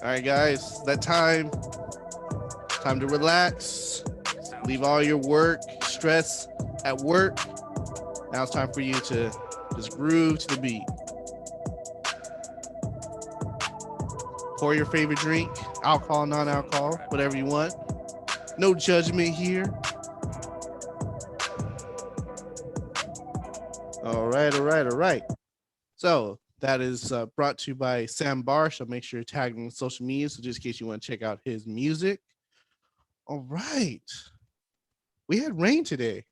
All right, guys, that time to relax. Leave all your work, stress at work. Now it's time for you to just groove to the beat. Pour your favorite drink, alcohol, non-alcohol, whatever you want. No judgment here. All right. So that is brought to you by Sam Barsh. I'll make sure you're tagged on social media, so just in case you want to check out his music. All right. We had rain today.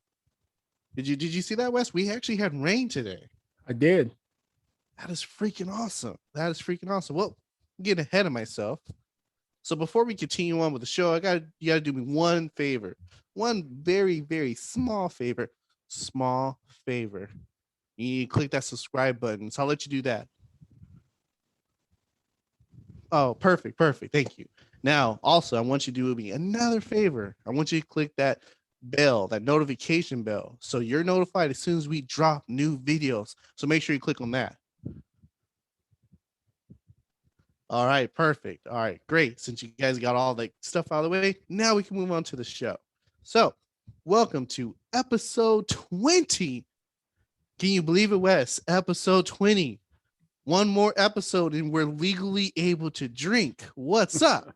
Did you see that, Wes? We actually had rain today. I did. That is freaking awesome. Well, I'm getting ahead of myself. So before we continue on with the show, you gotta do me one favor. One very, very small favor. Small favor. You click that subscribe button. So I'll let you do that. Oh, perfect. Thank you. Now, also, I want you to do me another favor. I want you to click that bell, that notification bell, so you're notified as soon as we drop new videos. So make sure you click on that. All right, perfect. All right, great. Since you guys got all the stuff out of the way, now we can move on to the show. So, welcome to episode 20. Can you believe it, Wes? Episode 20. One more episode and we're legally able to drink. What's up?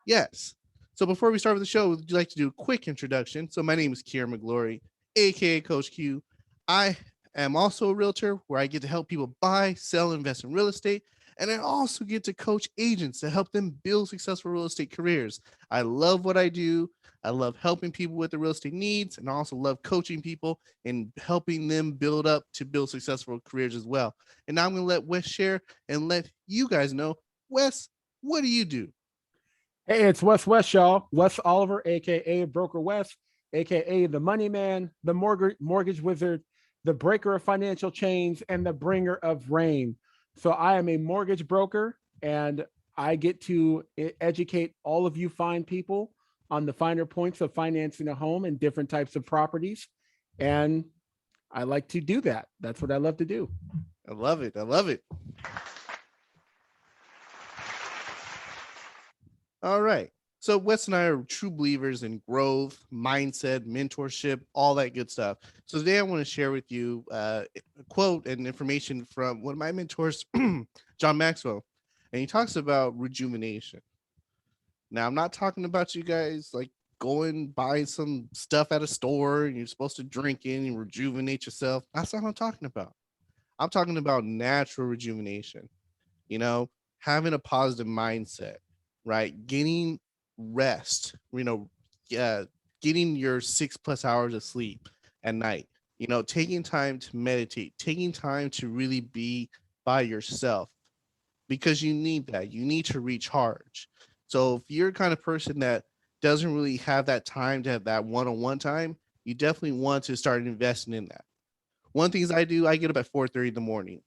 Yes. So before we start with the show, would you like to do a quick introduction? So my name is Qierre McGlory, aka Coach Q. I am also a realtor where I get to help people buy, sell, invest in real estate. And I also get to coach agents to help them build successful real estate careers. I love what I do. I love helping people with their real estate needs, and I also love coaching people and helping them build successful careers as well. And now I'm going to let Wes share and let you guys know. Wes, what do you do? Hey, it's Wes, y'all. Wes Oliver, aka Broker Wes, aka the Money Man, the mortgage wizard, the breaker of financial chains, and the bringer of rain. So I am a mortgage broker, and I get to educate all of you fine people on the finer points of financing a home and different types of properties. And I like to do that. That's what I love to do. I love it. All right. So Wes and I are true believers in growth, mindset, mentorship, all that good stuff. So today I want to share with you a quote and information from one of my mentors, John Maxwell. And he talks about rejuvenation. Now, I'm not talking about you guys like going buy some stuff at a store and you're supposed to drink in and rejuvenate yourself. That's not what I'm talking about. I'm talking about natural rejuvenation, having a positive mindset, right? Getting rest, getting your 6+ hours of sleep at night, taking time to meditate, taking time to really be by yourself because you need that. You need to recharge. So if you're the kind of person that doesn't really have that time to have that one-on-one time, you definitely want to start investing in that. One thing is I do, I get up at 4:30 in the morning,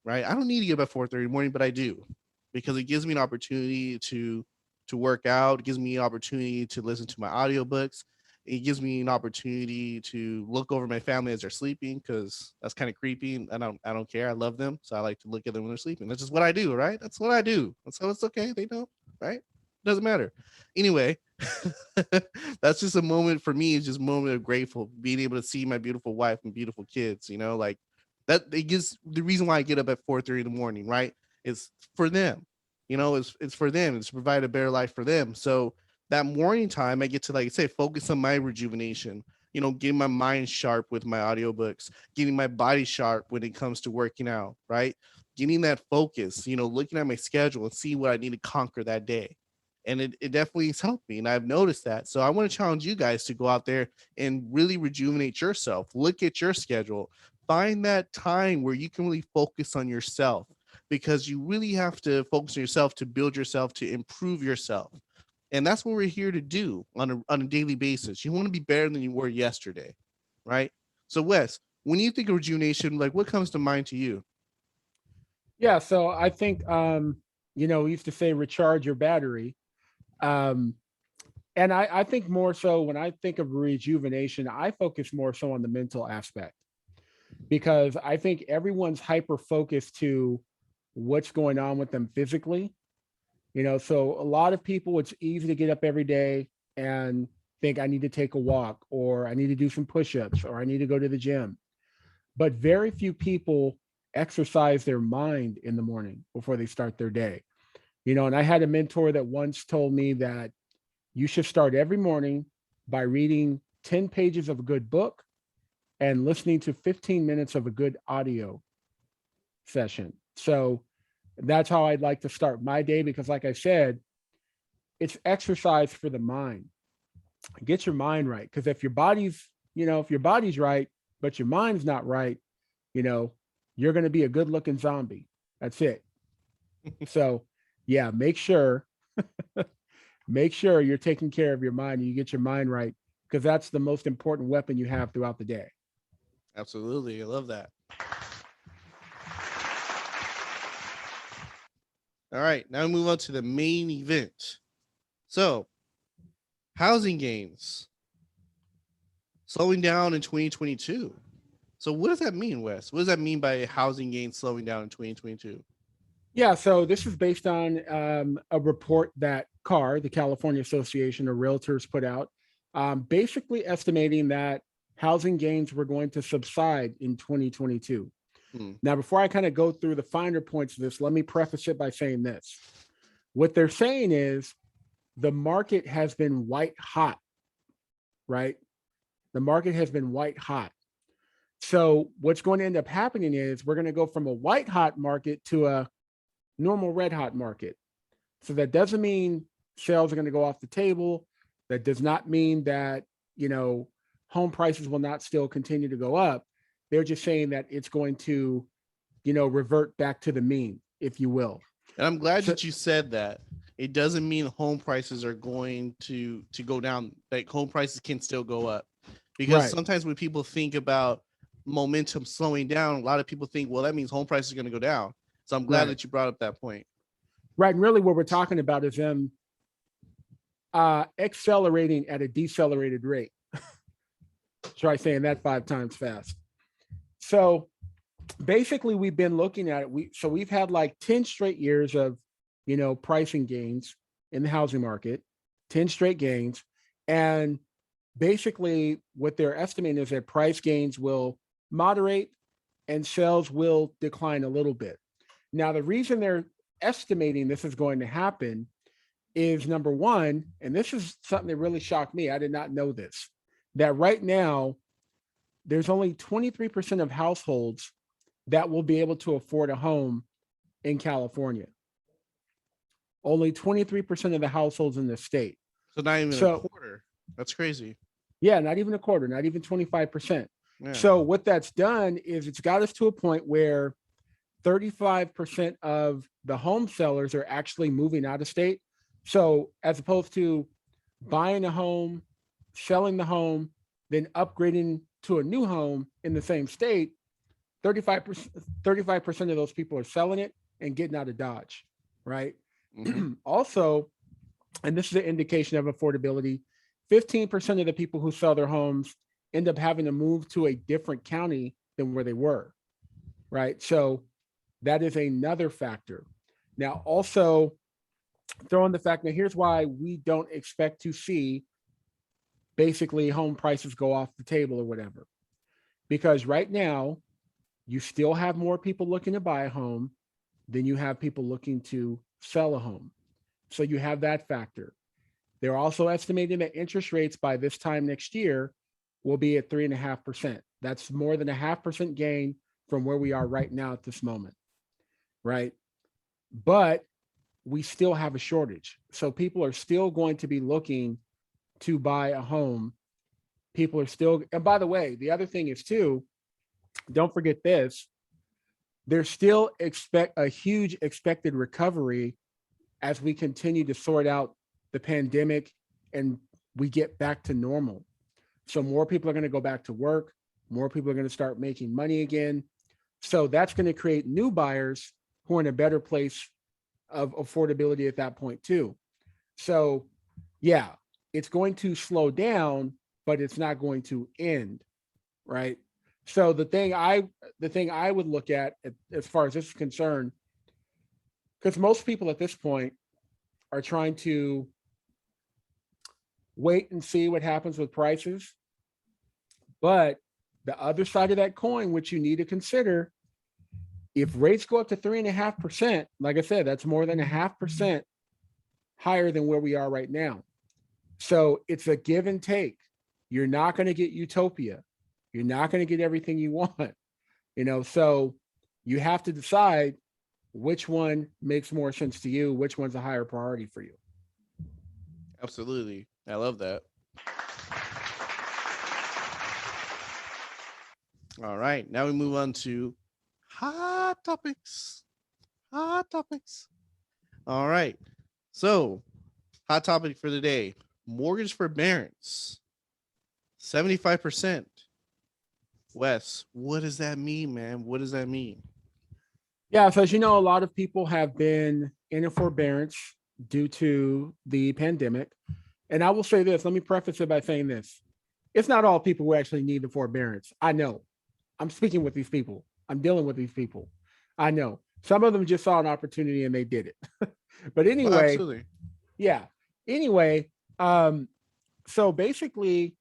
right? I don't need to get up at 4:30 in the morning, but I do because it gives me an opportunity to work out. It gives me an opportunity to listen to my audiobooks. It gives me an opportunity to look over my family as they're sleeping because that's kind of creepy. And I don't care. I love them. So I like to look at them when they're sleeping. That's just what I do, right? That's what I do. So it's okay. They don't, right? Doesn't matter. Anyway, that's just a moment for me. It's just a moment of grateful being able to see my beautiful wife and beautiful kids, like that. It gives the reason why I get up at 4:30 in the morning, right? It's for them, it's for them. It's to provide a better life for them. So that morning time, I get to, like I say, focus on my rejuvenation, getting my mind sharp with my audiobooks, getting my body sharp when it comes to working out, right? Getting that focus, looking at my schedule and see what I need to conquer that day. And it definitely has helped me. And I've noticed that. So I want to challenge you guys to go out there and really rejuvenate yourself. Look at your schedule. Find that time where you can really focus on yourself because you really have to focus on yourself to build yourself, to improve yourself. And that's what we're here to do on a daily basis. You want to be better than you were yesterday, right? So Wes, when you think of rejuvenation, like what comes to mind to you? Yeah. So I think, we used to say recharge your battery. Um, And I think more so when I think of rejuvenation, I focus more so on the mental aspect, because I think everyone's hyper focused to what's going on with them physically. So a lot of people, it's easy to get up every day and think I need to take a walk, or I need to do some push-ups, or I need to go to the gym. But very few people exercise their mind in the morning before they start their day. And I had a mentor that once told me that you should start every morning by reading 10 pages of a good book and listening to 15 minutes of a good audio session. So that's how I'd like to start my day, because like I said, it's exercise for the mind. Get your mind right. Because if your body's right, but your mind's not right, you're going to be a good looking zombie. That's it. So yeah, make sure you're taking care of your mind and you get your mind right, because that's the most important weapon you have throughout the day. Absolutely. I love that. All right. Now we move on to the main event. So, housing gains slowing down in 2022. So, what does that mean, Wes? What does that mean by housing gains slowing down in 2022? Yeah, so this is based on a report that CAR, the California Association of Realtors, put out, basically estimating that housing gains were going to subside in 2022. Now, before I kind of go through the finer points of this, let me preface it by saying this. What they're saying is the market has been white hot, right? The market has been white hot. So what's going to end up happening is we're going to go from a white hot market to a normal red hot market. So that doesn't mean sales are going to go off the table. That does not mean that, home prices will not still continue to go up. They're just saying that it's going to, revert back to the mean, if you will. And I'm glad that you said that. It doesn't mean home prices are going to go down. Like, home prices can still go up, because sometimes when people think about momentum slowing down, a lot of people think, well, that means home prices are going to go down. So I'm glad that you brought up that point. Right. And really what we're talking about is them accelerating at a decelerated rate. Try saying that 5 times fast. So basically we've been looking at it. We've had like 10 straight years of, pricing gains in the housing market, 10 straight gains. And basically what they're estimating is that price gains will moderate and sales will decline a little bit. Now, the reason they're estimating this is going to happen is, number one, and this is something that really shocked me. I did not know this, that right now there's only 23% of households that will be able to afford a home in California. Only 23% of the households in the state. So not even a quarter. That's crazy. Yeah, not even a quarter, not even 25%. Yeah. So what that's done is it's got us to a point where 35% of the home sellers are actually moving out of state. So as opposed to buying a home, selling the home, then upgrading to a new home in the same state, 35% of those people are selling it and getting out of Dodge, right? Mm-hmm. Also, and this is an indication of affordability, 15% of the people who sell their homes end up having to move to a different county than where they were, right? So that is another factor. Now, also throw in the fact that here's why we don't expect to see basically home prices go off the table or whatever. Because right now, you still have more people looking to buy a home than you have people looking to sell a home. So you have that factor. They're also estimating that interest rates by this time next year will be at 3.5%. That's more than a 0.5% gain from where we are right now at this moment, right? But we still have a shortage. So people are still going to be looking to buy a home. People are still, and by the way, the other thing is too, don't forget this, there's still a huge expected recovery as we continue to sort out the pandemic and we get back to normal. So more people are going to go back to work. More people are going to start making money again. So that's going to create new buyers who are in a better place of affordability at that point too. So yeah, it's going to slow down, but it's not going to end, right? So the thing I would look at as far as this is concerned, because most people at this point are trying to wait and see what happens with prices. But the other side of that coin, which you need to consider, if rates go up to 3.5%, like I said, that's more than 0.5% higher than where we are right now. So it's a give and take. You're not going to get utopia. You're not going to get everything you want, so you have to decide which one makes more sense to you, which one's a higher priority for you. Absolutely. I love that. All right. Now we move on to hot topics. Hot topics. All right. So, hot topic for the day, mortgage forbearance, 75%. Wes, what does that mean, man? What does that mean? Yeah, so as you know, a lot of people have been in a forbearance due to the pandemic. And I will say this, let me preface it by saying this. It's not all people who actually need the forbearance. I know. I'm speaking with these people. I'm dealing with these people. I know. Some of them just saw an opportunity and they did it. But Well, anyway, absolutely. yeah. Anyway, so basically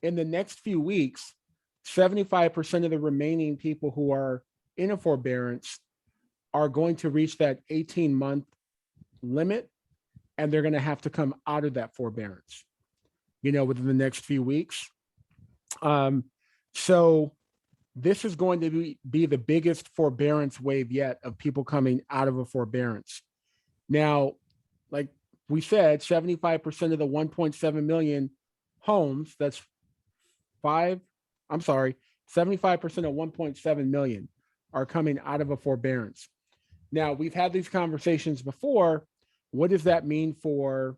in the next few weeks, 75% of the remaining people who are in a forbearance are going to reach that 18-month limit, and they're going to have to come out of that forbearance, within the next few weeks. So this is going to be the biggest forbearance wave yet of people coming out of a forbearance. Now, like we said, 75% of the 1.7 million homes, that's 75% of 1.7 million are coming out of a forbearance. Now, we've had these conversations before. What does that mean for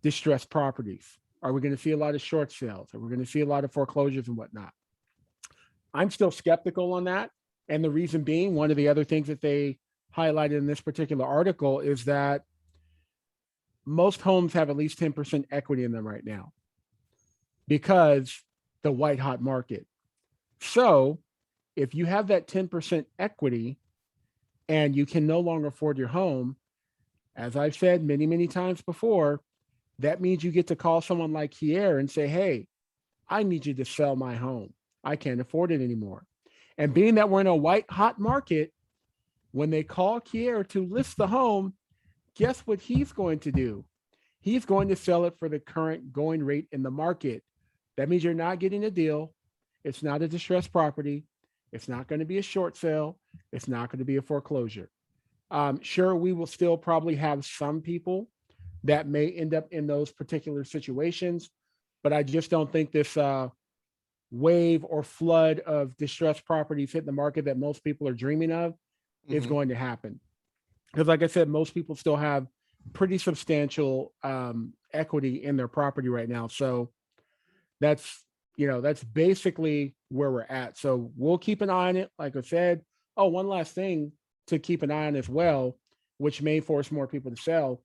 distressed properties? Are we going to see a lot of short sales? Are we going to see a lot of foreclosures and whatnot? I'm still skeptical on that. And the reason being, one of the other things that they highlighted in this particular article is that most homes have at least 10% equity in them right now because the white hot market. So if you have that 10% equity and you can no longer afford your home, as I've said many, many times before, that means you get to call someone like Qierre and say, hey, I need you to sell my home. I can't afford it anymore. And being that we're in a white hot market, when they call Qierre to list the home, guess what he's going to do? He's going to sell it for the current going rate in the market. That means you're not getting a deal. It's not a distressed property. It's not going to be a short sale. It's not going to be a foreclosure. Sure, we will still probably have some people that may end up in those particular situations, but I just don't think this wave or flood of distressed properties hitting the market that most people are dreaming of is going to happen. Because like I said, most people still have pretty substantial equity in their property right now. So that's basically where we're at. So we'll keep an eye on it. Like I said, one last thing to keep an eye on as well, which may force more people to sell.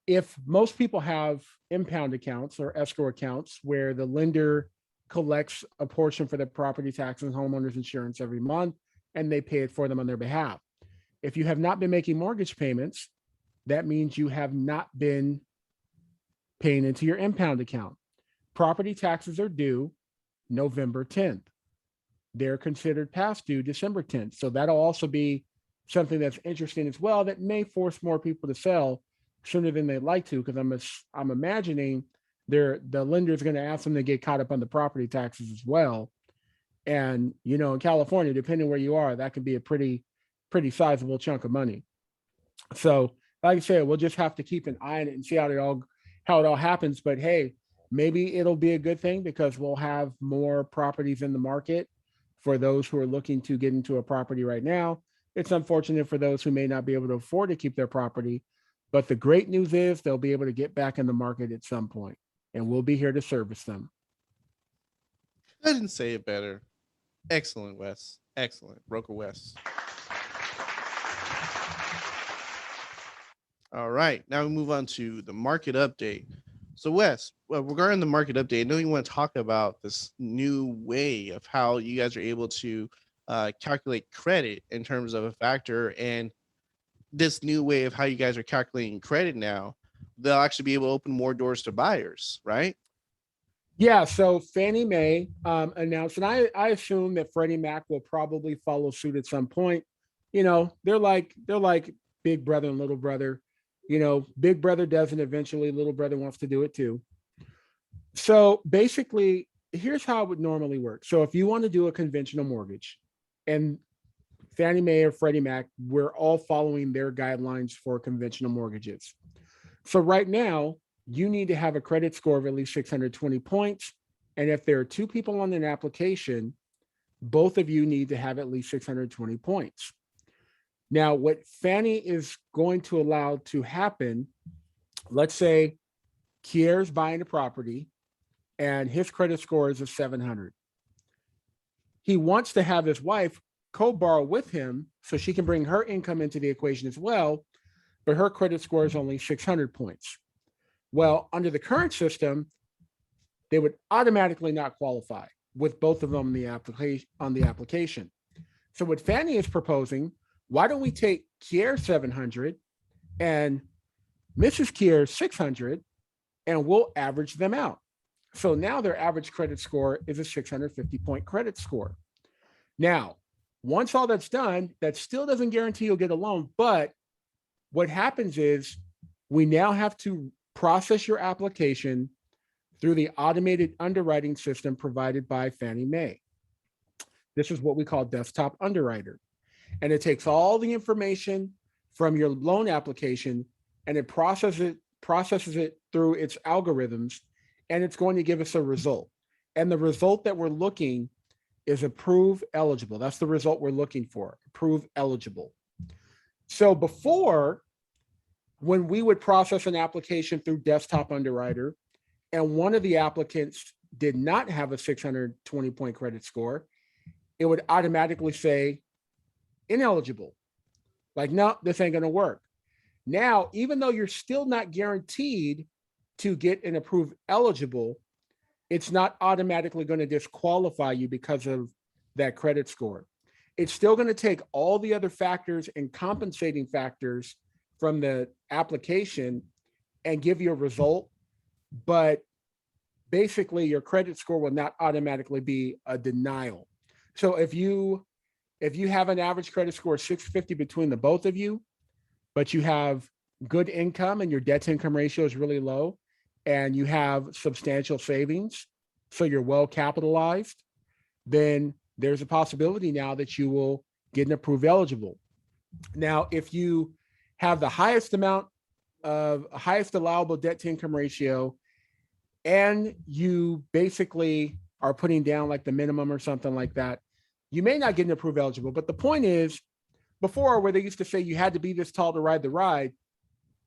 If most people have impound accounts or escrow accounts where the lender collects a portion for their property taxes and homeowners insurance every month, and they pay it for them on their behalf. If you have not been making mortgage payments, that means you have not been paying into your impound account. Property taxes are due November 10th. They're considered past due December 10th. So that'll also be something that's interesting as well that may force more people to sell sooner than they'd like to, because I'm imagining the lender is going to ask them to get caught up on the property taxes as well. And, in California, depending where you are, that could be a pretty sizable chunk of money. So like I said, we'll just have to keep an eye on it and see how it all happens. But hey, maybe it'll be a good thing because we'll have more properties in the market for those who are looking to get into a property right now. It's unfortunate for those who may not be able to afford to keep their property. But the great news is they'll be able to get back in the market at some point, and we'll be here to service them. I didn't say it better. Excellent, Wes. Excellent. Broker Wes. All right. Now we move on to the market update. So, Wes, well, regarding the market update, I know you want to talk about this new way of how you guys are able to calculate credit in terms of a factor, and this new way of how you guys are calculating credit now, they'll actually be able to open more doors to buyers, right? Yeah, so Fannie Mae announced, and I assume that Freddie Mac will probably follow suit at some point. You know, they're like big brother and little brother. You know, big brother does, and eventually little brother wants to do it too. So basically, here's how it would normally work. So if you want to do a conventional mortgage, and Fannie Mae or Freddie Mac, we're all following their guidelines for conventional mortgages. So right now, you need to have a credit score of at least 620 points. And if there are two people on an application, both of you need to have at least 620 points. Now, what Fannie is going to allow to happen, let's say Qierre's buying a property and his credit score is a 700. He wants to have his wife co-borrow with him so she can bring her income into the equation as well, but her credit score is only 600 points. Well, under the current system, they would automatically not qualify with both of them on the application. So what Fannie is proposing, why don't we take Qierre 700 and Mrs. Qierre 600, and we'll average them out. So now their average credit score is a 650 point credit score. Now, once all that's done, that still doesn't guarantee you'll get a loan, but what happens is we now have to process your application through the automated underwriting system provided by Fannie Mae. This is what we call desktop underwriter. And it takes all the information from your loan application and it processes it through its algorithms, and it's going to give us a result. And the result that we're looking is approve eligible. That's the result we're looking for, approve eligible. So before, when we would process an application through desktop underwriter and one of the applicants did not have a 620 point credit score, it would automatically say ineligible. Like, no, this ain't going to work. Now, even though you're still not guaranteed to get an approved eligible, it's not automatically going to disqualify you because of that credit score. It's still going to take all the other factors and compensating factors from the application and give you a result, but basically your credit score will not automatically be a denial. So if you have an average credit score of 650 between the both of you, but you have good income and your debt to income ratio is really low and you have substantial savings, so you're well capitalized, then there's a possibility now that you will get an approved eligible. Now, if you have the highest allowable debt to income ratio and you basically are putting down like the minimum or something like that, you may not get an approved eligible. But the point is, before, where they used to say you had to be this tall to ride the ride,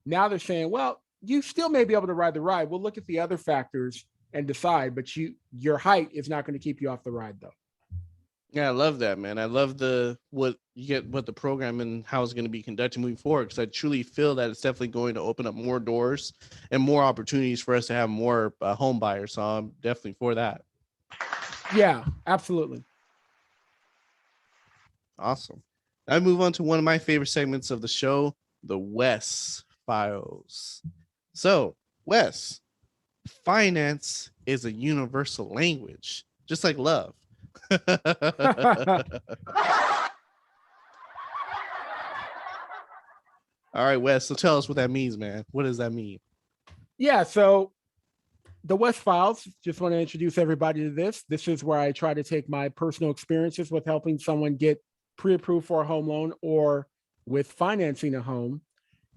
now they're saying, well, you still may be able to ride the ride. We'll look at the other factors and decide, but your height is not going to keep you off the ride, though. Yeah, I love that, man. I love what the program and how it's going to be conducted moving forward, because I truly feel that it's definitely going to open up more doors and more opportunities for us to have more home buyers. So I'm definitely for that. Yeah, absolutely. Awesome. I move on to one of my favorite segments of the show, the Wes Files. So, Wes, finance is a universal language, just like love. All right, Wes. So tell us what that means, man. What does that mean? Yeah, so the Wes Files, just want to introduce everybody to this. This is where I try to take my personal experiences with helping someone get pre-approved for a home loan or with financing a home.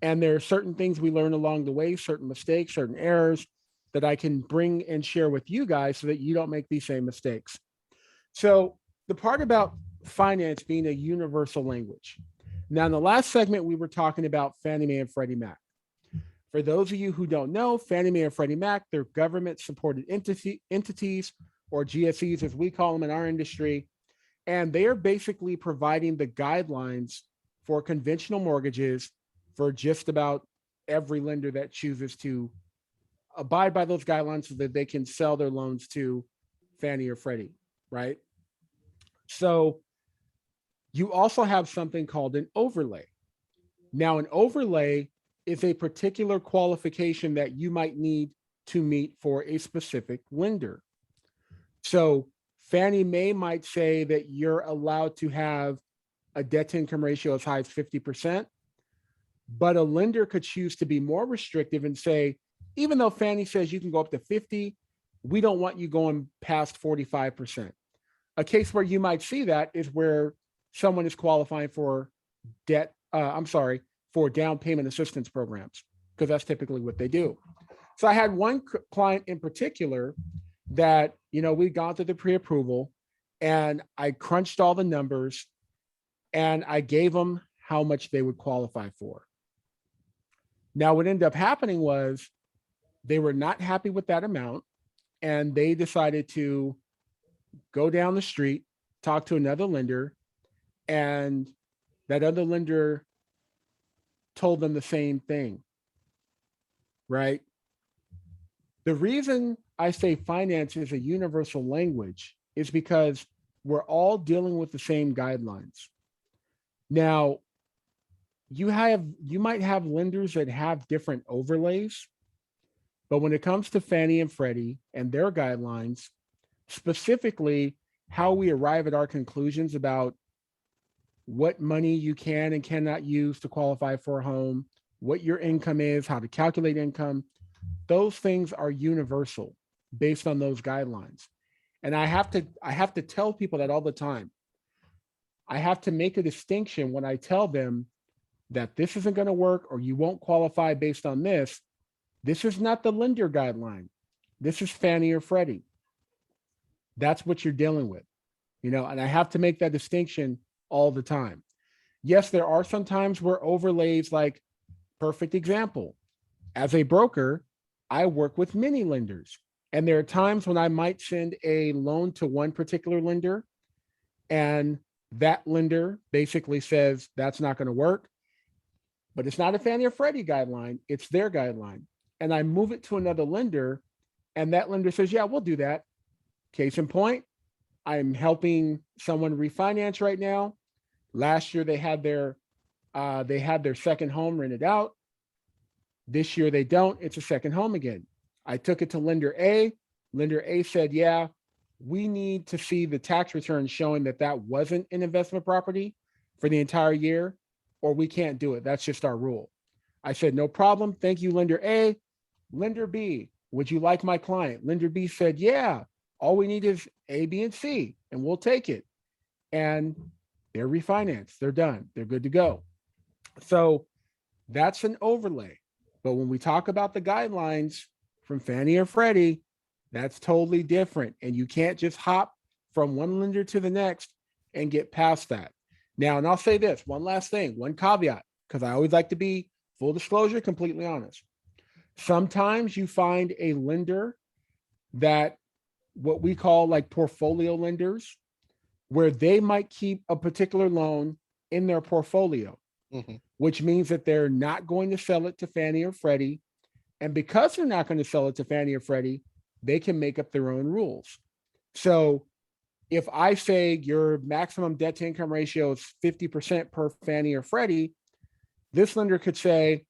And there are certain things we learn along the way, certain mistakes, certain errors that I can bring and share with you guys so that you don't make these same mistakes. So the part about finance being a universal language. Now, in the last segment, we were talking about Fannie Mae and Freddie Mac. For those of you who don't know, Fannie Mae and Freddie Mac, they're government-supported entities, or GSEs, as we call them in our industry, and they are basically providing the guidelines for conventional mortgages for just about every lender that chooses to abide by those guidelines so that they can sell their loans to Fannie or Freddie, right? So you also have something called an overlay. Now, an overlay is a particular qualification that you might need to meet for a specific lender. So Fannie Mae might say that you're allowed to have a debt to income ratio as high as 50%, but a lender could choose to be more restrictive and say, even though Fannie says you can go up to 50, we don't want you going past 45%. A case where you might see that is where someone is qualifying for for down payment assistance programs, because that's typically what they do. So I had one client in particular that, we'd gone through the pre-approval and I crunched all the numbers and I gave them how much they would qualify for. Now, what ended up happening was they were not happy with that amount and they decided to go down the street, talk to another lender, and that other lender told them the same thing, right? The reason I say finance is a universal language is because we're all dealing with the same guidelines. Now, you might have lenders that have different overlays, but when it comes to Fannie and Freddie and their guidelines, specifically how we arrive at our conclusions about what money you can and cannot use to qualify for a home, what your income is, how to calculate income, those things are universal based on those guidelines. And I have to tell people that all the time. I have to make a distinction when I tell them that this isn't going to work or you won't qualify based on this. This is not the lender guideline. This is Fannie or Freddie. That's what you're dealing with, and I have to make that distinction all the time. Yes, there are some times where overlays, like perfect example, as a broker, I work with many lenders. And there are times when I might send a loan to one particular lender and that lender basically says that's not going to work, but it's not a Fannie or Freddie guideline, it's their guideline. And I move it to another lender and that lender says, yeah, we'll do that. Case in point, I'm helping someone refinance right now. Last year they had their second home rented out. This year they don't. It's a second home again. I took it to lender A. Lender A said, yeah, we need to see the tax return showing that that wasn't an investment property for the entire year, or we can't do it. That's just our rule. I said, no problem. Thank you, lender A. Lender B, would you like my client? Lender B said, yeah, all we need is A, B, and C, and we'll take it. And they're refinanced. They're done. They're good to go. So that's an overlay. But when we talk about the guidelines from Fannie or Freddie, that's totally different. And you can't just hop from one lender to the next and get past that. Now, and I'll say this, one last thing, one caveat, because I always like to be full disclosure, completely honest. Sometimes you find a lender that what we call like portfolio lenders, where they might keep a particular loan in their portfolio, which means that they're not going to sell it to Fannie or Freddie. And because they're not going to sell it to Fannie or Freddie, they can make up their own rules. So if I say your maximum debt to income ratio is 50% per Fannie or Freddie, this lender could say,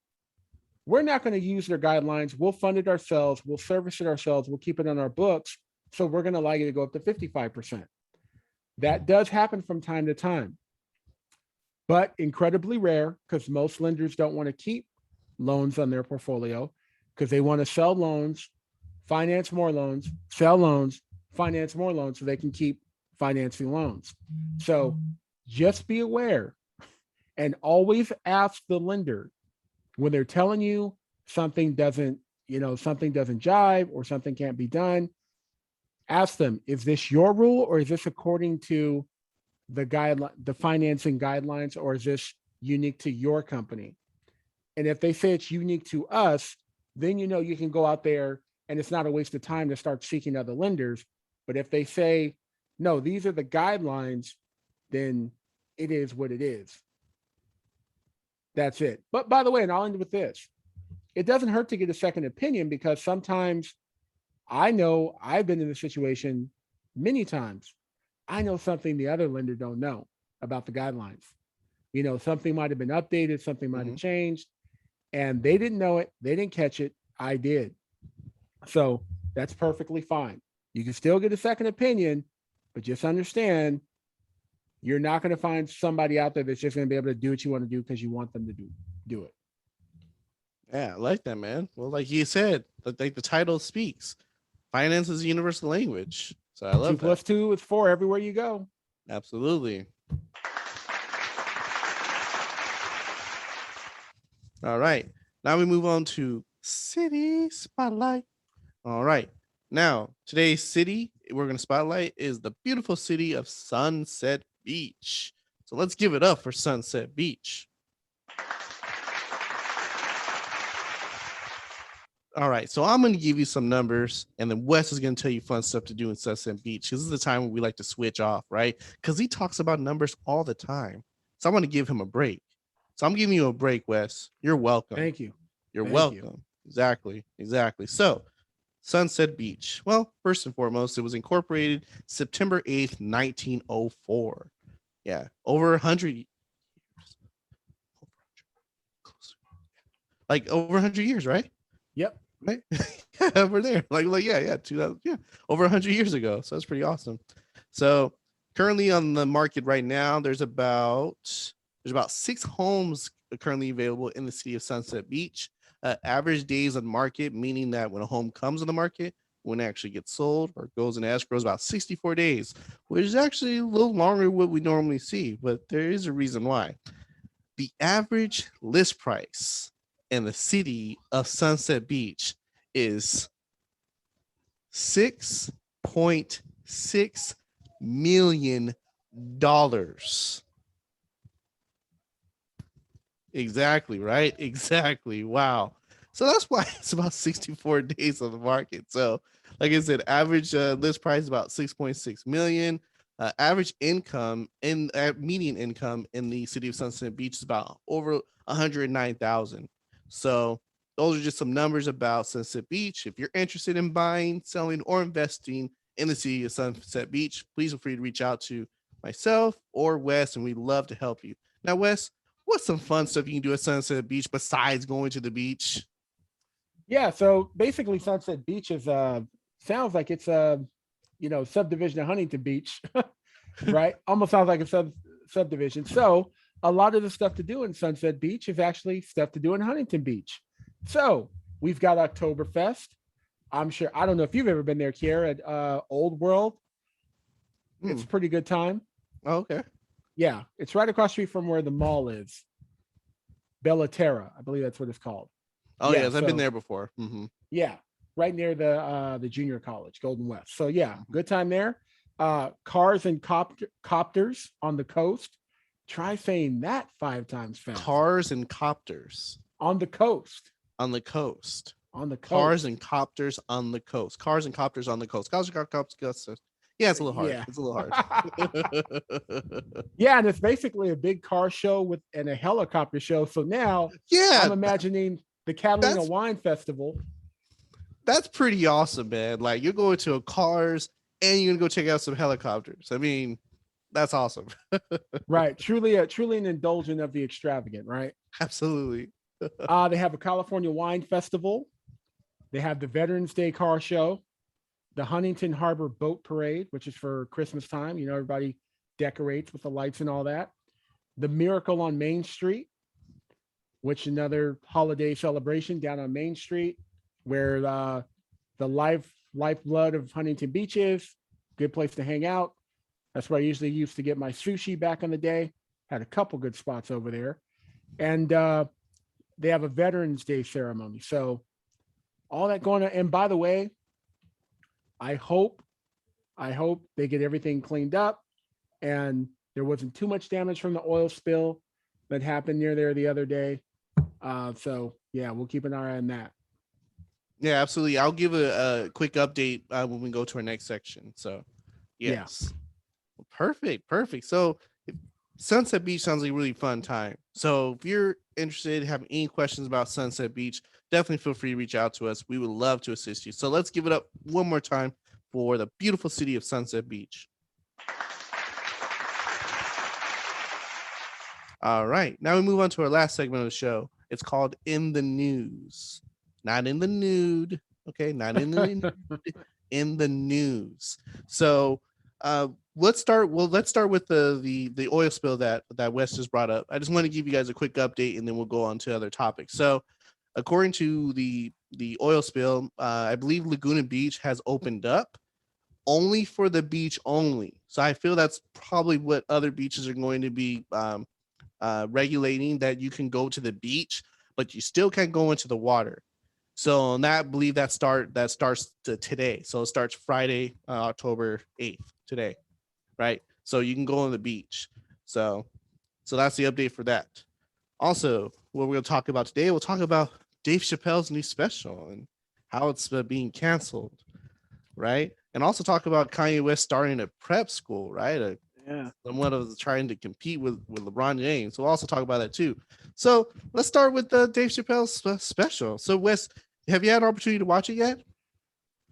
we're not going to use their guidelines. We'll fund it ourselves. We'll service it ourselves. We'll keep it on our books. So we're going to allow you to go up to 55%. That does happen from time to time, but incredibly rare, because most lenders don't want to keep loans on their portfolio because they want to sell loans, finance more loans, sell loans, finance more loans so they can keep financing loans. So just be aware and always ask the lender when they're telling you something doesn't jive or something can't be done. Ask them, is this your rule or is this according to the financing guidelines, or is this unique to your company? And if they say it's unique to us, then you can go out there and it's not a waste of time to start seeking other lenders. But if they say, no, these are the guidelines, then it is what it is. That's it. But by the way, and I'll end with this. it doesn't hurt to get a second opinion, because sometimes I know I've been in the situation many times. I know something the other lender don't know about the guidelines. Something might have been updated, something might have Mhm. changed, and they didn't know it. They didn't catch it. I did. So that's perfectly fine. You can still get a second opinion, but just understand you're not going to find somebody out there that's just going to be able to do what you want to do because you want them to do it. Yeah, I like that, man. Well, like you said, like the title speaks. Finance is a universal language. So I Two love that. plus two is four everywhere you go. Absolutely. All right. Now we move on to City Spotlight. All right. Now, today's city we're going to spotlight is the beautiful city of Sunset Beach. So let's give it up for Sunset Beach. All right. So I'm going to give you some numbers, and then Wes is going to tell you fun stuff to do in Sunset Beach. This is the time when we like to switch off, right? Because he talks about numbers all the time. So I want to give him a break. So I'm giving you a break, Wes. You're welcome. Thank you. You're Thank you. welcome. Exactly. Exactly. So, Sunset Beach. Well, first and foremost, it was incorporated September 8th, 1904. Yeah, over 100 years. Like over 100 years, right? Yep. Right? Yeah, we're there. Yeah, 2000, yeah, over 100 years ago. So that's pretty awesome. So, currently on the market right now, there's about 6 homes currently available in the city of Sunset Beach. Average days on market, meaning that when a home comes on the market, when it actually gets sold or goes in escrow, is about 64 days, which is actually a little longer than what we normally see. But there is a reason why. The average list price in the city of Sunset Beach is $6.6 million. Exactly, right? Exactly. Wow. So that's why it's about 64 days on the market. So, like I said, average list price is about 6.6 million. Average income in median income in the city of Sunset Beach is about over 109,000. So, those are just some numbers about Sunset Beach. If you're interested in buying, selling, or investing in the city of Sunset Beach, please feel free to reach out to myself or Wes, and we'd love to help you. Now, Wes, what's some fun stuff you can do at Sunset Beach besides going to the beach? Yeah. So basically, Sunset Beach is sounds like it's a subdivision of Huntington Beach, right? Almost sounds like a subdivision. So a lot of the stuff to do in Sunset Beach is actually stuff to do in Huntington Beach. So we've got Oktoberfest. I'm sure, I don't know if you've ever been there, Qierre, at Old World. Hmm. It's a pretty good time. Oh, okay. Yeah, it's right across the street from where the mall is. Bellaterra, I believe that's what it's called. Oh, Yeah, yes, I've been so there before. Mm-hmm. yeah, right near the junior college, Golden West. So yeah, Mm-hmm. good time there. Cars and copters on the coast. Try saying that 5 times fast. Cars and copters On the coast. on the coast. On the Cars coast. and copters on the coast. Cars and copters on the coast. Cars and copters. Yeah, it's a little hard. Yeah. It's a little hard. Yeah, and it's basically a big car show and a helicopter show. So now Yeah, I'm imagining the Catalina that's Wine Festival. that's pretty awesome, man. Like you're going to a cars and you're gonna go check out some helicopters. I mean, that's awesome. Right. Truly an indulgent of the extravagant, right? Absolutely. They have a California Wine Festival. They have the Veterans Day Car Show, the Huntington Harbor Boat Parade, which is for Christmas time. Everybody decorates with the lights and all that. The Miracle on Main Street, which another holiday celebration down on Main Street, where the lifeblood of Huntington Beach is. Good place to hang out. That's where I usually used to get my sushi back in the day. Had a couple good spots over there. And they have a Veterans Day ceremony. So all that going on. And by the way, I hope they get everything cleaned up and there wasn't too much damage from the oil spill that happened near there the other day. So yeah, we'll keep an eye on that. Yeah, absolutely. I'll give a quick update when we go to our next section. So, Yeah. yes. Perfect. Perfect. So, Sunset Beach sounds like a really fun time. So if you're interested, have any questions about Sunset Beach, definitely feel free to reach out to us. We would love to assist you. So let's give it up one more time for the beautiful city of Sunset Beach. All right. Now we move on to our last segment of the show. It's called In the News. Not in the nude. Okay. Not in the nude, in the news. So let's start. Well, let's start with the oil spill that Wes just brought up. I just want to give you guys a quick update and then we'll go on to other topics. So according to the oil spill, I believe Laguna Beach has opened up only for the beach only. So I feel that's probably what other beaches are going to be regulating, that you can go to the beach, but you still can't go into the water. So on that, I believe that starts today. So it starts Friday, October 8th today, right? So you can go on the beach. So that's the update for that. Also, what we're going to talk about today, we'll talk about Dave Chappelle's new special and how it's being canceled, right? And also talk about Kanye West starting a prep school, right? Yeah. Someone of trying to compete with LeBron James. So we'll also talk about that too. So let's start with the Dave Chappelle special. So Wes, have you had an opportunity to watch it yet?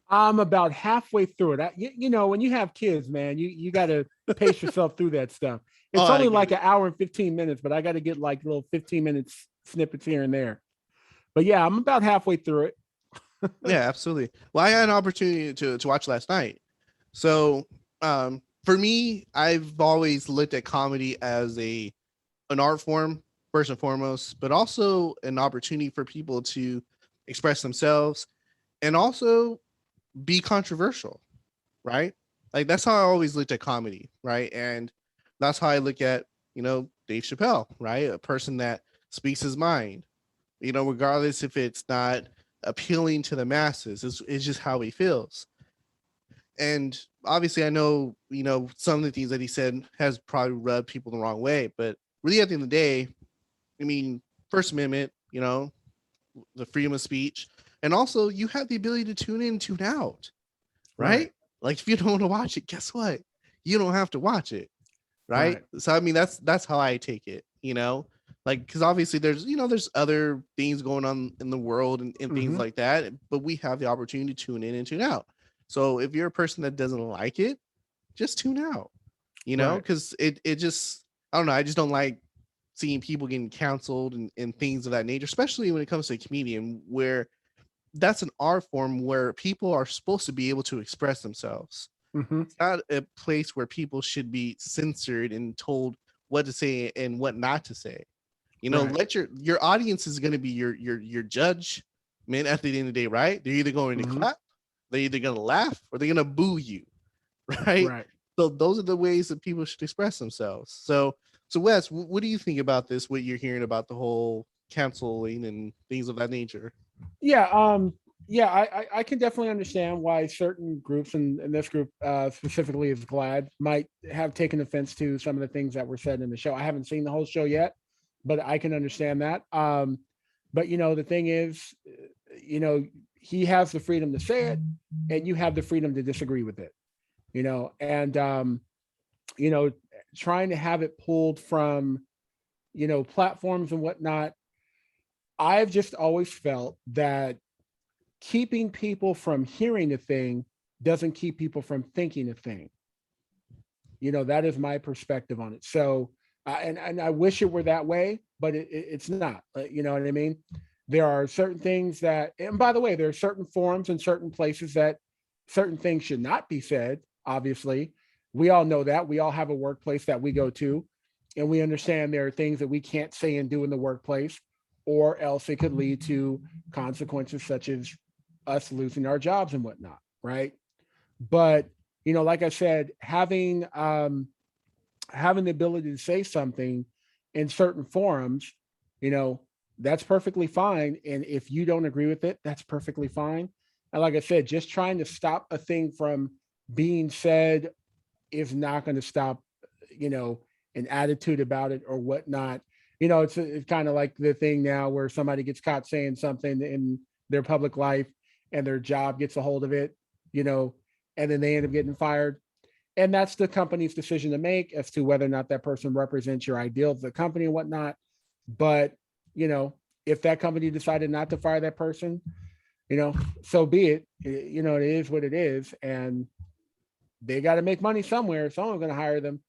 I'm about halfway through it. You know, when you have kids, man, you got to pace yourself through that stuff. Oh, It's I only get like it. an hour and 15 minutes, but I got to get like little 15 minutes snippets here and there. But yeah, I'm about halfway through it. Yeah, absolutely. Well, I had an opportunity to watch last night. So for me, I've always looked at comedy as an art form first and foremost, but also an opportunity for people to express themselves and also be controversial, right? Like that's how I always looked at comedy, right? And that's how I look at, Dave Chappelle, right? A person that speaks his mind, regardless if it's not appealing to the masses, it's just how he feels. And obviously I know, some of the things that he said has probably rubbed people the wrong way, but really at the end of the day, I mean, First Amendment, the freedom of speech, and also you have the ability to tune in, tune out, Right. right? Like if you don't want to watch it, guess what? You don't have to watch it, right? Right. So I mean, that's how I take it, like because obviously there's other things going on in the world and things Mm-hmm. like that, but we have the opportunity to tune in and tune out. So if you're a person that doesn't like it, just tune out, Right. because it just, I don't know, I just don't like seeing people getting canceled and things of that nature, especially when it comes to a comedian where that's an art form where people are supposed to be able to express themselves. Mm-hmm. It's not a place where people should be censored and told what to say and what not to say. Right. Let your audience is going to be your judge, man. At the end of the day, right? They're either going to Mm-hmm. clap, they're either going to laugh, or they're going to boo you, right? Right. So those are the ways that people should express themselves. So Wes, what do you think about this? What you're hearing about the whole canceling and things of that nature? Yeah. Yeah, I can definitely understand why certain groups, and this group specifically is glad, might have taken offense to some of the things that were said in the show. I haven't seen the whole show yet, but I can understand that. But the thing is, you know, he has the freedom to say it, and you have the freedom to disagree with it. And you know, trying to have it pulled from platforms and whatnot. I've just always felt that keeping people from hearing a thing doesn't keep people from thinking a thing. That is my perspective on it. So, and I wish it were that way, but it's not. You know what I mean? There are certain things that, and by the way, there are certain forums and certain places that certain things should not be said. Obviously, we all know that. We all have a workplace that we go to, and we understand there are things that we can't say and do in the workplace, or else it could lead to consequences such as us losing our jobs and whatnot, right? But like I said, having the ability to say something in certain forums, you know, that's perfectly fine. And if you don't agree with it, that's perfectly fine. And like I said, just trying to stop a thing from being said is not going to stop, you know, an attitude about it or whatnot. It's kind of like the thing now where somebody gets caught saying something in their public life and their job gets a hold of it, you know, and then they end up getting fired. And that's the company's decision to make as to whether or not that person represents your ideals of the company and whatnot. But, you know, if that company decided not to fire that person, you know, so be it. You know, it is what it is. And they got to make money somewhere. Someone's going to hire them.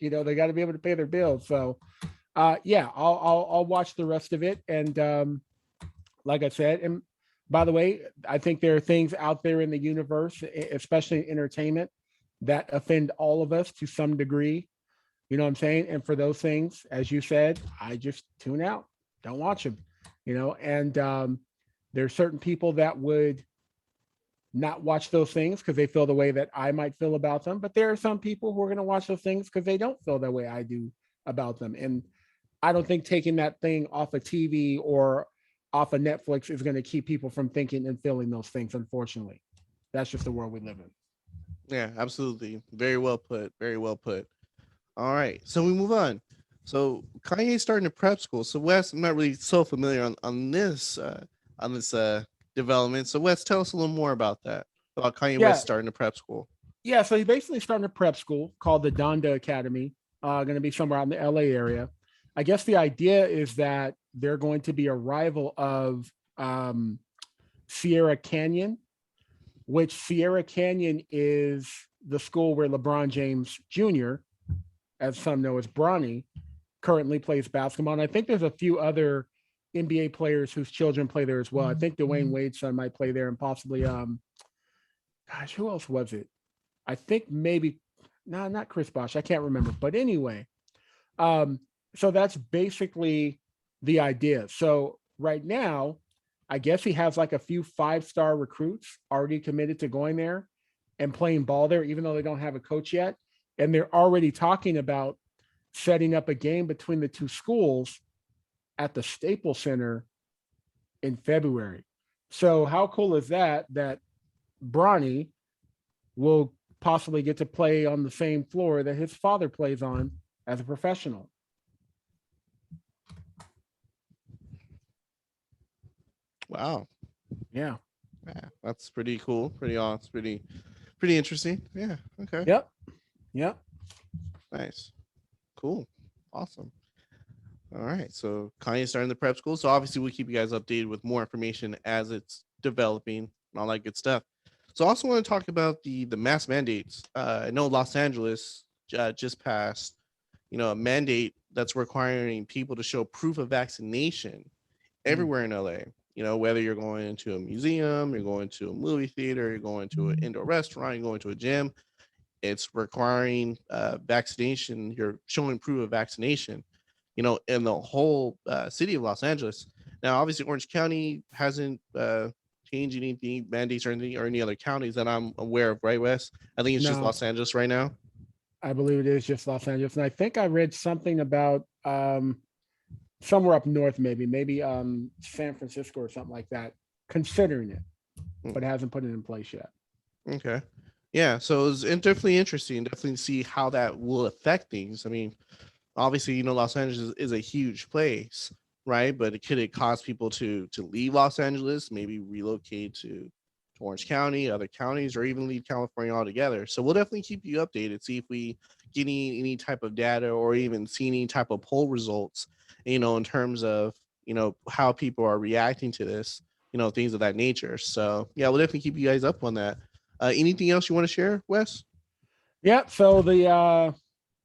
You know, they got to be able to pay their bills. So, yeah, I'll watch the rest of it. And like I said, and by the way, I think there are things out there in the universe, especially in entertainment, that offend all of us to some degree. You know what I'm saying? And for those things, as you said, I just tune out, don't watch them. You know, and there are certain people that would not watch those things because they feel the way that I might feel about them. But there are some people who are going to watch those things because they don't feel the way I do about them. And I don't think taking that thing off of TV or off of Netflix is going to keep people from thinking and feeling those things. Unfortunately, that's just the world we live in. Yeah, absolutely. Very well put. Very well put. All right. So we move on. So Kanye's starting to prep school. So Wes, I'm not really so familiar on this development. So Wes, tell us a little more about that. About Kanye Yeah, West starting to prep school. yeah. So he basically started a prep school called the Donda Academy. Going to be somewhere out in the LA area. I guess the idea is that they're going to be a rival of Sierra Canyon, which Sierra Canyon is the school where LeBron James Jr., as some know as Bronny, currently plays basketball. And I think there's a few other NBA players whose children play there as well. I think Dwayne Wade's son might play there, and possibly gosh, who else was it? I think maybe no, not Chris Bosh. I can't remember. But anyway, um, so that's basically the idea. So right now, I guess he has like a few 5-star recruits already committed to going there and playing ball there, even though they don't have a coach yet. And they're already talking about setting up a game between the two schools at the Staples Center in February. So how cool is that? That Bronny will possibly get to play on the same floor that his father plays on as a professional. Wow. Yeah. Yeah, that's pretty cool. Pretty awesome. Pretty interesting. Yeah. Okay. Yep. Yep. Nice. Cool. Awesome. All right. So Kanye's starting the prep school. So obviously we'll keep you guys updated with more information as it's developing and all that good stuff. So I also want to talk about the mass mandates. I know Los Angeles just passed, a mandate that's requiring people to show proof of vaccination everywhere in LA. Whether you're going into a museum, you're going to a movie theater, you're going to an indoor restaurant, you're going to a gym, it's requiring vaccination. You're showing proof of vaccination, in the whole city of Los Angeles. Now, obviously, Orange County hasn't changed anything, mandates or anything, or any other counties that I'm aware of, right, Wes? I think it's just No, Los Angeles right now. I believe it is just Los Angeles. And I think I read something about somewhere up north, maybe San Francisco or something like that, considering it, but hasn't put it in place yet. Okay. Yeah. So it's definitely interesting. Definitely see how that will affect things. I mean, obviously, Los Angeles is a huge place, right? But could it cause people to leave Los Angeles, maybe relocate to Orange County, other counties, or even leave California altogether? So we'll definitely keep you updated, see if we get any type of data or even see any type of poll results, in terms of, how people are reacting to this, things of that nature. So yeah, we'll definitely keep you guys up on that. Anything else you want to share, Wes? Yep. So the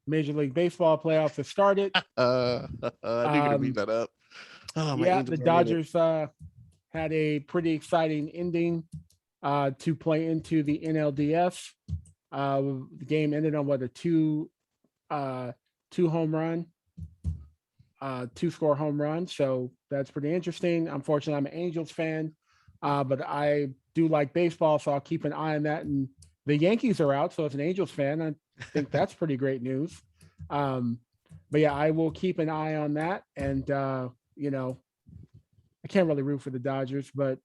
Major League Baseball playoffs have started. I knew you're gonna beat that up. Oh, my Yeah, the Angels are in it. Dodgers had a pretty exciting ending to play into the NLDS. The game ended on a two home run, 2-score home run. So that's pretty interesting. Unfortunately, I'm an Angels fan, but I do like baseball, so I'll keep an eye on that. And the Yankees are out, so as an Angels fan, I think that's pretty great news. But yeah, I will keep an eye on that. And I can't really root for the Dodgers, but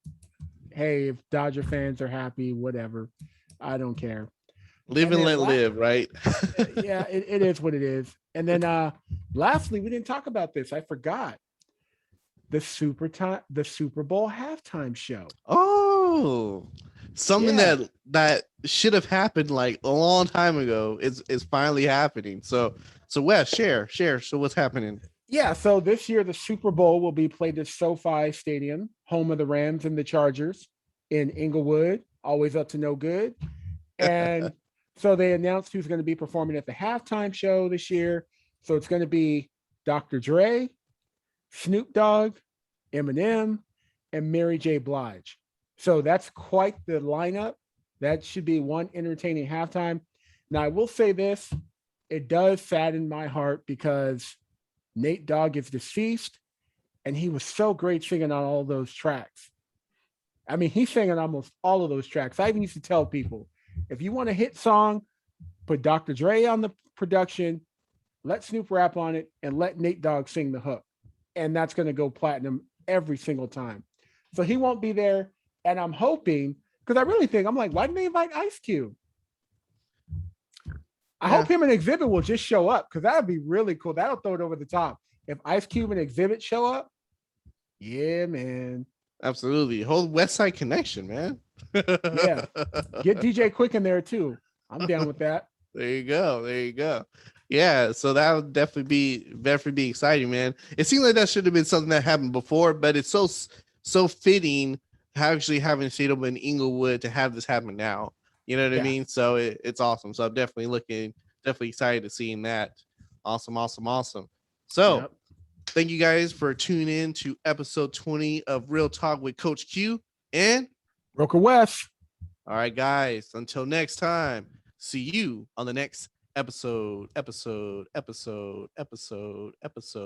hey, if Dodger fans are happy, whatever. I don't care. Live and let live, right? Yeah, it is what it is. And then lastly, we didn't talk about this. I forgot the Super Bowl halftime show. Oh, something Yeah. that should have happened like a long time ago is finally happening. So Wes, share. So what's happening? Yeah. So this year, the Super Bowl will be played at SoFi Stadium, home of the Rams and the Chargers in Inglewood, always up to no good. And so they announced who's going to be performing at the halftime show this year. So it's going to be Dr. Dre, Snoop Dogg, Eminem, and Mary J. Blige. So that's quite the lineup. That should be one entertaining halftime. Now, I will say this, it does sadden my heart because Nate Dogg is deceased and he was so great singing on all those tracks. I mean, he sang on almost all of those tracks. I even used to tell people, if you want a hit song, put Dr. Dre on the production, let Snoop rap on it, and let Nate Dogg sing the hook. And that's going to go platinum every single time. So he won't be there. And I'm hoping, because I really think, I'm like, why didn't they invite Ice Cube? I hope him and Exhibit will just show up because that would be really cool. That'll throw it over the top. If Ice Cube and Exhibit show up, yeah, man. Absolutely. Whole West Side Connection, man. Yeah. Get DJ Quick in there too. I'm down with that. There you go. Yeah, so that would definitely be exciting, man. It seemed like that should have been something that happened before, but it's so fitting actually having stayed up in Inglewood to have this happen now. You know what I mean? So it's awesome. So I'm definitely excited to seeing that. Awesome. So thank you guys for tuning in to episode 20 of Real Talk with Coach Q and Broker West. All right, guys. Until next time, see you on the next episode.